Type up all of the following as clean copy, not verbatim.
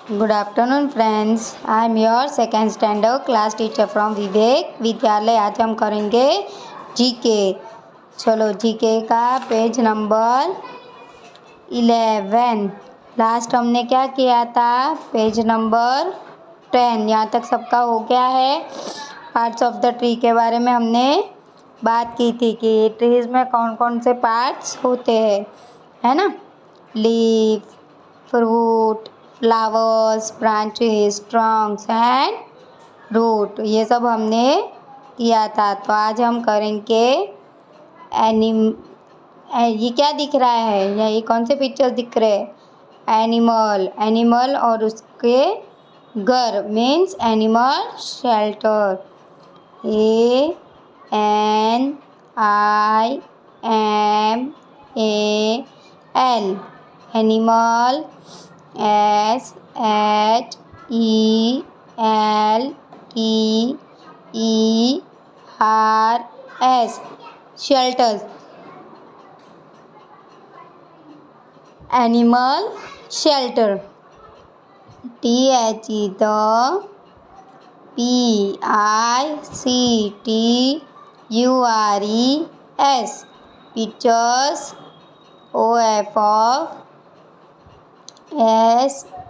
Good afternoon friends. I am your second standard class teacher from विवेक विद्यालय। आज हम करेंगे जीके। चलो जीके का पेज नंबर 11। लास्ट हमने क्या किया था? Page number 10। यहाँ तक सबका हो गया है। पार्ट्स ऑफ द ट्री के बारे में हमने बात की थी कि ट्रीज में कौन कौन से पार्ट्स होते हैं, है ना? Leaf, fruit, flowers, branches, trunks and root, ये सब हमने किया था। तो आज हम करेंगे ये क्या दिख रहा है? ये कौन से पिक्चर्स दिख रहे हैं? एनिमल और उसके घर means animal shelter. ANIMAL animal. SHELTERS shelters। Animal shelter. PICTURES pictures।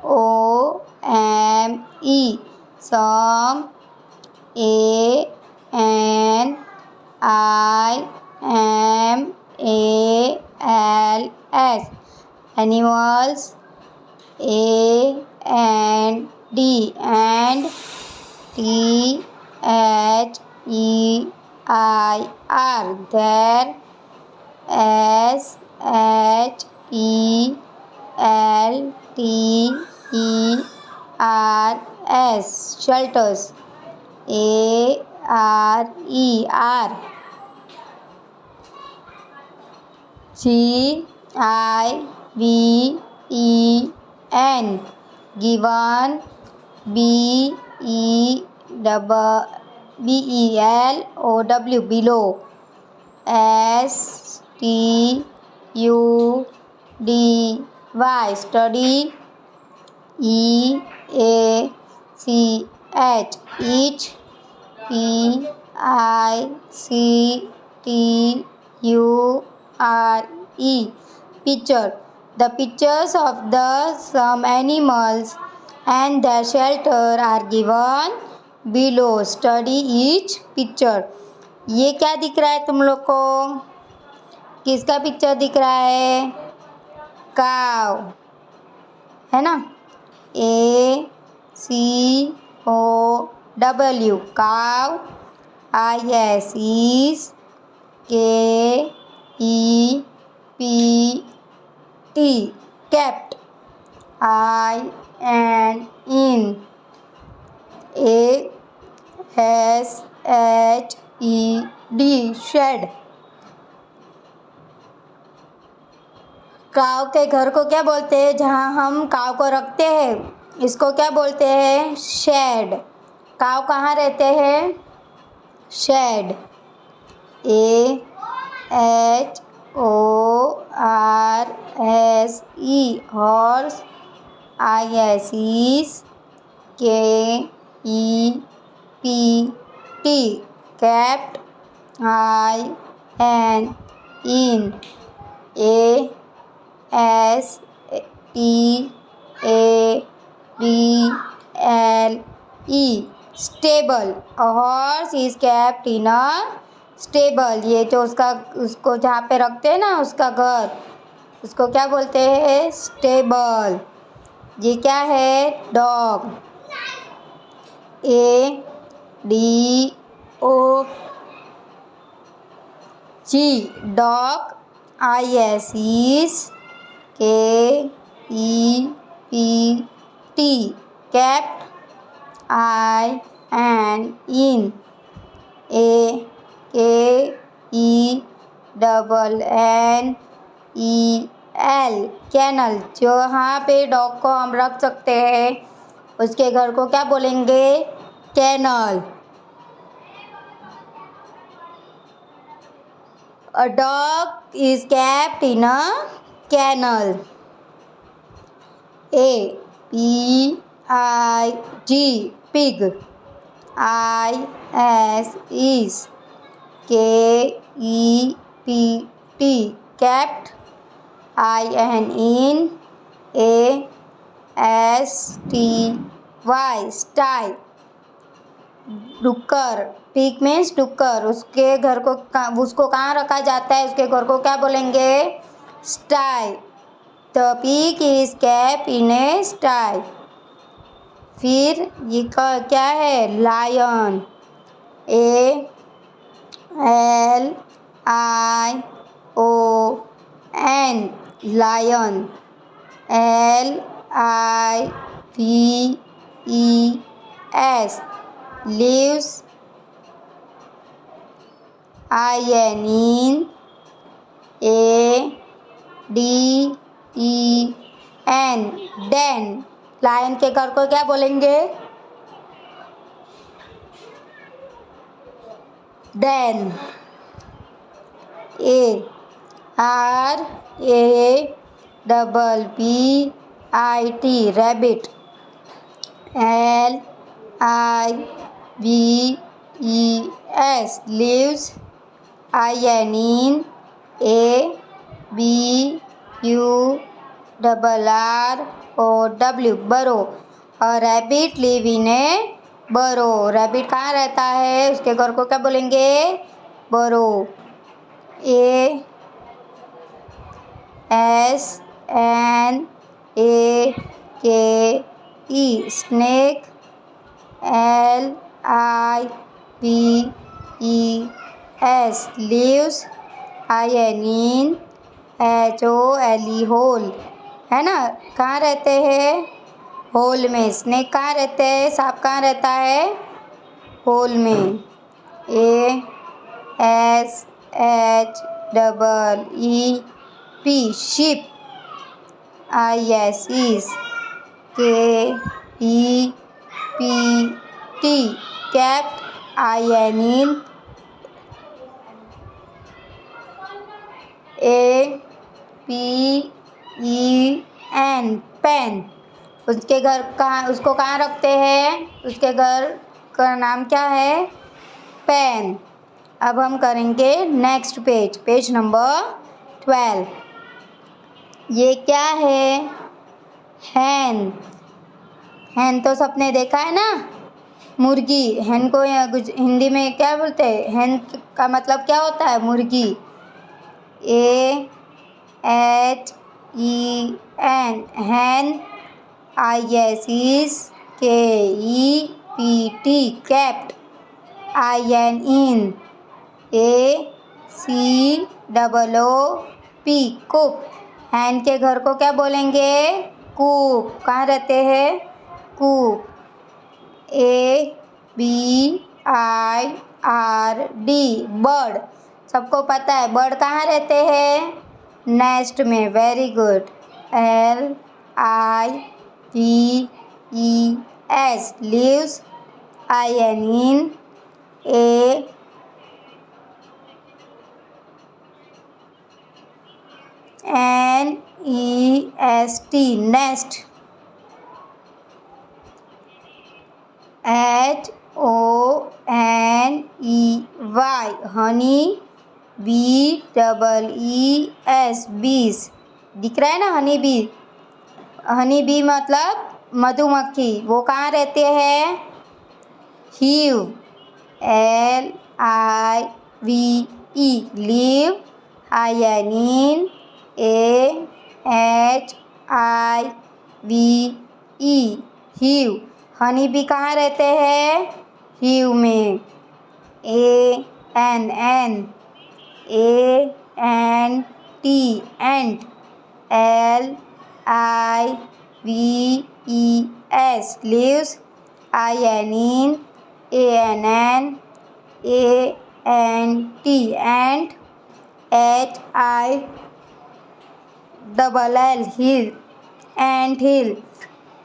SOME some। ANIMALS animals। AND and THEIR there। SHELTERS shelters। ARER GIVEN given। BELOW below। STUDY study। EACH each। PICTURE picture। The pictures of some animals and their shelter are given below। Study each picture। ये क्या दिख रहा है तुम लोग को? किसका picture दिख रहा है? काव, है ना? ACOW काव। ISKEPT kept। IN ASHED shed। काव के घर को क्या बोलते हैं? जहाँ हम काव को रखते हैं इसको क्या बोलते हैं? शेड। काव कहाँ रहते हैं? Shed. HORSE horse. ISKEPT kept। IN ASTABLE stable। A horse is kept in a stable। ये जो उसको जहाँ पे रखते हैं ना उसका घर, उसको क्या बोलते हैं? स्टेबल। ये क्या है? Dog. ADOG dog. ISKEPT kept। INN AKENNEL kennel. जहाँ पे डॉग को हम रख सकते हैं उसके घर को क्या बोलेंगे? Canal. A dog is kept in a kennel। I G pig. I S is K E P T kept. I N in A S T Y style. डुक्कर, पिग मीन्स डुक्कर, उसके घर को उसको कहाँ रखा जाता है, उसके घर को क्या बोलेंगे, sty. The pig is kept in a sty. फिर ये क्या है, lion. A L I O N lion. L I V E S lives. I N in A D E N den. Lion के घर को क्या बोलेंगे, den. A R A B I T rabbit. L I V E S lives. I N in A B U R O W burrow. और rabbit live in ए बरो. Rabbit कहाँ रहता है, उसके घर को क्या बोलेंगे, बरो. A S N A K E snake. L I V E S lives. I N in H O L E hole. है ना, कहाँ रहते हैं, होल में. स्नेक कहाँ रहते हैं, सांप कहाँ रहता है, होल में. A S H E P sheep. I S is K E P T kept. I N in A P E N pen. उसके घर कहाँ, उसको कहाँ रखते हैं, उसके घर का नाम क्या है, पेन. अब हम करेंगे नेक्स्ट पेज, पेज नंबर 12. ये क्या है, हैन. हैन तो सबने देखा है ना, मुर्गी. हैन को हिंदी में क्या बोलते हैं, हैन का मतलब क्या होता है, मुर्गी. A H E N Hahn. I S is K E P T kept. I N in A C O P coop. हैन के घर को क्या बोलेंगे, कूप. कहाँ रहते हैं, कूप. A B I R D bird. सबको पता है बर्ड कहाँ रहते हैं, नेस्ट में. Very good. L I V E S lives. I N in A N E S T nest. H O N E Y honey. B E S bees. दिख रहा है ना, हनी बी. हनी बी मतलब मधुमक्खी. वो कहाँ रहते हैं, heave. L I V E live. I N in A H I V E heave. Honey bee कहाँ रहते हैं, हीव में. A N A N T ant. L I V E S lives. I N in A N A N T ant. H I L hill. Ant hill.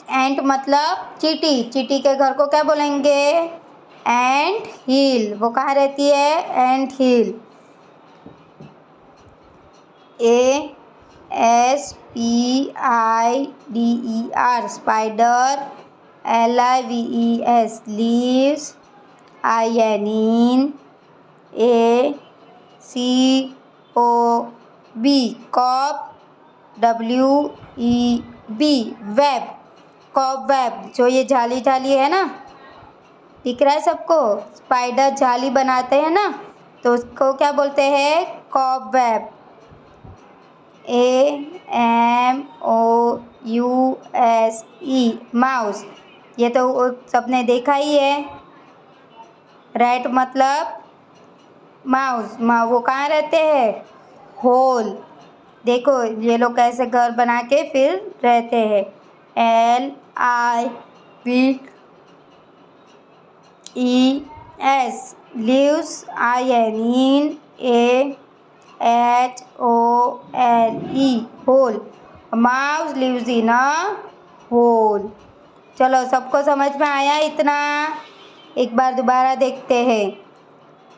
एंट मतलब चींटी. चींटी के घर को क्या बोलेंगे, एंट हिल. वो कहाँ रहती है, एंट हिल. A S P I D E R spider. lives, leaves, in a cob, cob, web, web, cobweb, जो ये जाली जाली है ना, दिख रहा है सबको, स्पाइडर जाली बनाते हैं ना, तो उसको क्या बोलते हैं? Cobweb, AMOUSE, mouse. ये तो सबने देखा ही है। रैट मतलब माउस, वो कहाँ रहते हैं? होल। देखो ये लोग कैसे घर बना के फिर रहते हैं। LIVES, lives, INAHOLE, hole. Mouse lives in a hole। चलो सबको समझ में आया इतना? एक बार दोबारा देखते हैं।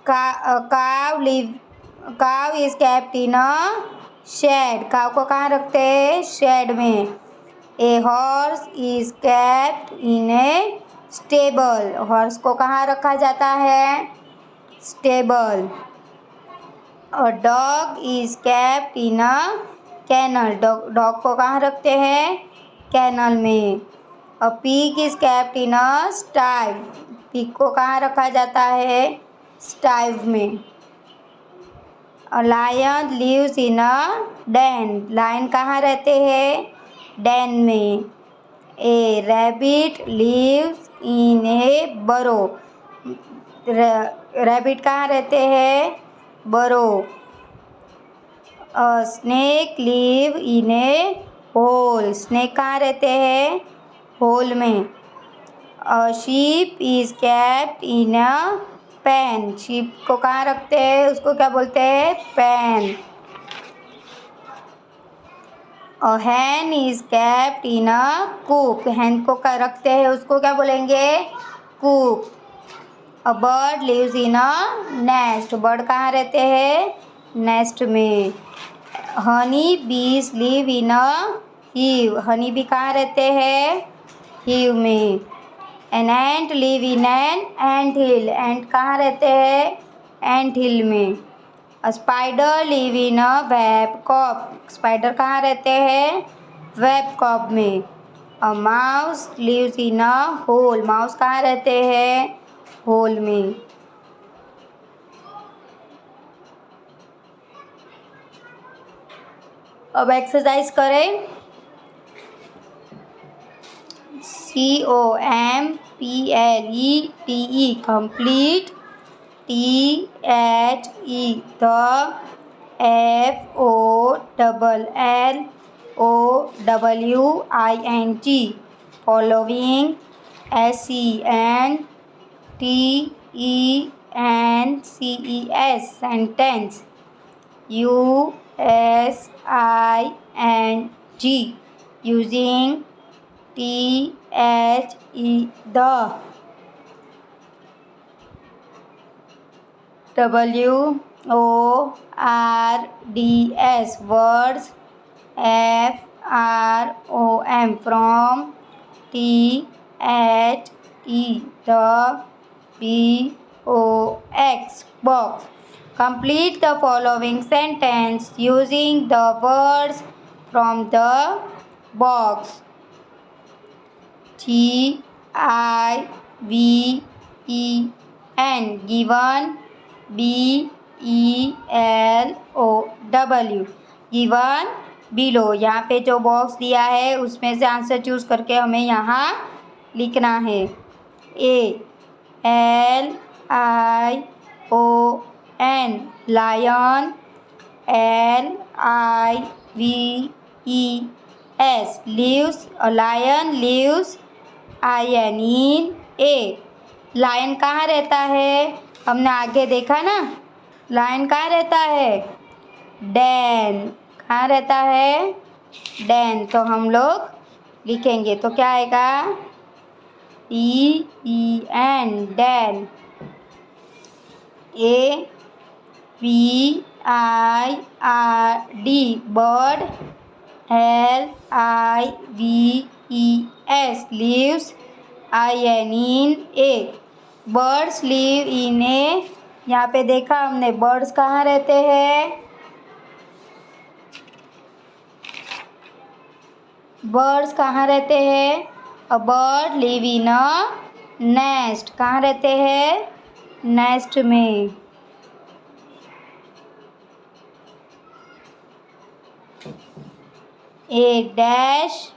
Cow is kept in a shed, cow को कहाँ रखते हैं? शेड में। A horse is kept in a stable, horse को कहाँ रखा जाता है? Stable. A dog is kept in a kennel, dog को कहाँ रखते हैं? कैनल में। A pig is kept in a sty, pig को कहाँ रखा जाता है? स्टाइव में। A lion lives in a den, lion कहाँ रहते हैं? डेन में। ए रैबिट लिव्स इन ए बरो, रैबिट कहाँ रहते हैं? Burrow. A snake live in a hole, snake कहाँ रहते हैं? होल में। A sheep is kept in a pen, sheep को कहाँ रखते हैं? उसको क्या बोलते हैं? Pen. A hen is kept in a coop, hen को क्या रखते हैं? उसको क्या बोलेंगे? Coop. A bird lives in a nest, bird कहाँ रहते हैं? नेस्ट में। Honey bees live in a hive, honey bee कहाँ रहते हैं? हीव में। An ant live in an ant hill, ant कहाँ रहते हैं? एंट हिल में। A spider live in a web cob, spider कहाँ रहते हैं? वेब कॉब में। A mouse lives in a hole, mouse कहाँ रहते हैं? होल में। अब एक्सरसाइज करें। COMPLETE, complete। THE, the। FOLLOWING, following। SENTENCES, sentence। USING, using। THE, the। WORDS, words। FROM, from। THE, the। BOX, box। Complete the following sentence using the words from the box। GIVEN, given। BELOW, given below। यहाँ पे जो box दिया है उसमें से answer choose करके हमें यहाँ लिखना है। LION, lion। LIVES, leaves, lion lives, in a। Lion कहाँ रहता है? हमने आगे देखा ना, लायन कहाँ रहता है? डेन, कहाँ रहता है? डेन। तो हम लोग लिखेंगे तो क्या आएगा? DEN, den. ABIRD, bird। LIVES, leaves। INA। Birds live in a, यहाँ पे देखा हमने बर्ड्स कहाँ रहते हैं, बर्ड्स कहाँ रहते हैं, a bird live in a nest, कहाँ रहते हैं, नेस्ट में। ए डैश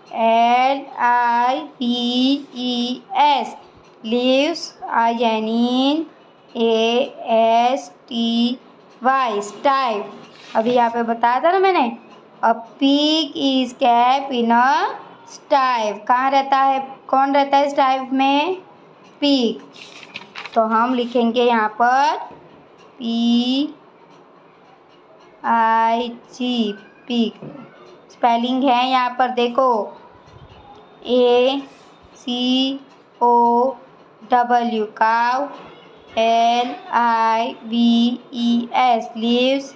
LIVES lives INASTY स्टाइव। अभी यहाँ पे बताया था ना मैंने, अ pig is cap in a स्टाइव, कहाँ रहता है, कौन रहता है स्टाइव में, पिग। तो हम लिखेंगे यहाँ पर PIG, पिग। स्पेलिंग है यहाँ पर देखो, ACOW काव, LIVES lives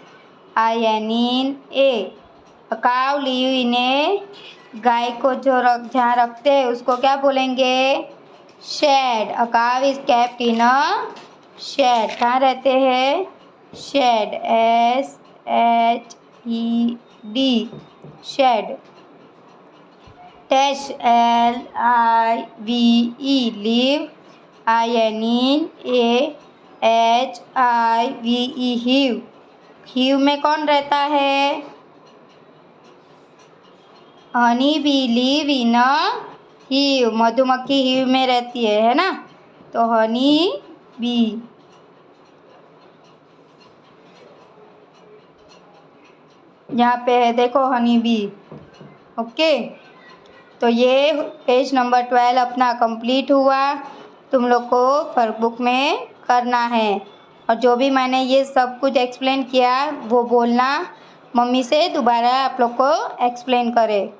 INA। काव लिव इन्हें, गाय को जो जहाँ रखते हैं उसको क्या बोलेंगे, shed. A cow is kept in a shed, कहाँ रहते हैं, shed, SHED, shed. Dash LIVE live INAHIVE hive. Hive में कौन रहता है, honey bee live in a hive, मधुमक्खी हिव में रहती है ना, तो हनी बी। यहाँ पे है देखो हनी बी। ओके, तो ये पेज नंबर 12 अपना कंप्लीट हुआ। तुम लोग को वर्कबुक में करना है, और जो भी मैंने ये सब कुछ एक्सप्लेन किया वो बोलना, मम्मी से दोबारा आप लोग को एक्सप्लेन करे।